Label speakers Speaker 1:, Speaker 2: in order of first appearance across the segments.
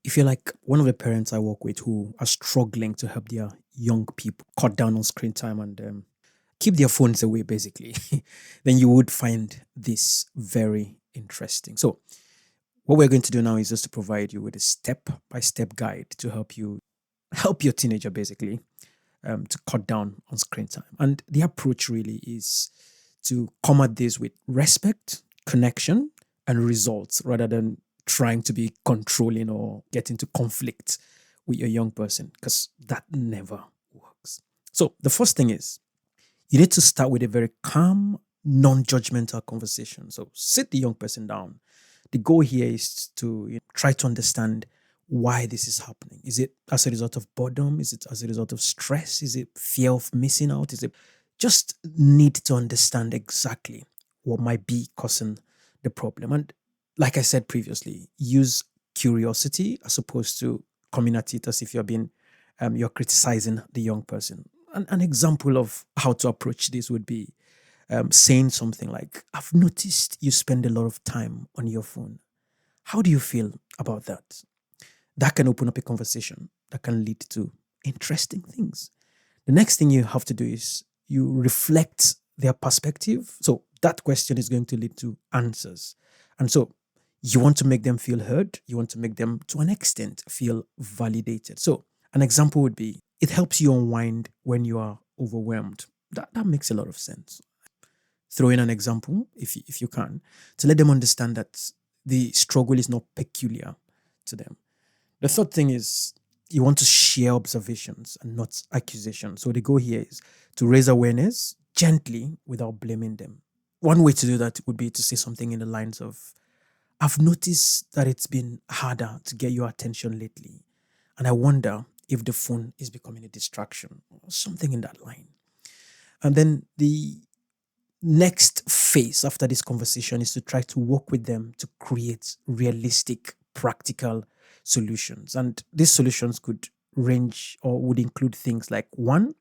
Speaker 1: If you're like one of the parents I work with who are struggling to help their young people cut down on screen time and keep their phones away, basically, then you would find this very interesting. So, what we're going to do now is just to provide you with a step by step guide to help you help your teenager basically to cut down on screen time. And the approach really is to come at this with respect, connection, and results rather than trying to be controlling or get into conflict with your young person because that never works. So, the first thing is you need to start with a very calm, non judgmental conversation. So, sit the young person down. The goal here is to try to understand why this is happening. Is it as a result of boredom? Is it as a result of stress? Is it fear of missing out? Is it just need to understand exactly what might be causing the problem? And like I said previously, use curiosity as opposed to coming at it as if you're criticizing the young person. An example of how to approach this would be saying something like, I've noticed you spend a lot of time on your phone. How do you feel about that? That can open up a conversation that can lead to interesting things. The next thing you have to do is you reflect their perspective. So that question is going to lead to answers. And so you want to make them feel heard. You want to make them, to an extent, feel validated. So an example would be it helps you unwind when you are overwhelmed. That makes a lot of sense. Throw in an example, if you can, to let them understand that the struggle is not peculiar to them. The third thing is you want to share observations and not accusations. So the goal here is to raise awareness gently without blaming them. One way to do that would be to say something in the lines of, I've noticed that it's been harder to get your attention lately. And I wonder if the phone is becoming a distraction or something in that line. And then the next phase after this conversation is to try to work with them to create realistic, practical solutions. And these solutions could range or would include things like one,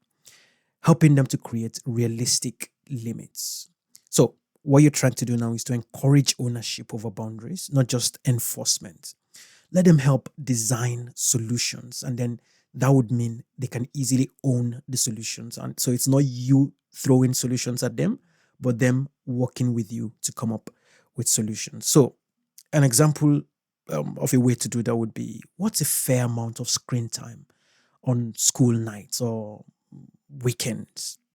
Speaker 1: helping them to create realistic limits. So, what you're trying to do now is to encourage ownership over boundaries, not just enforcement. Let them help design solutions, and then that would mean they can easily own the solutions. And so it's not you throwing solutions at them, but them working with you to come up with solutions. So, an example of a way to do that would be what's a fair amount of screen time on school nights or weekends?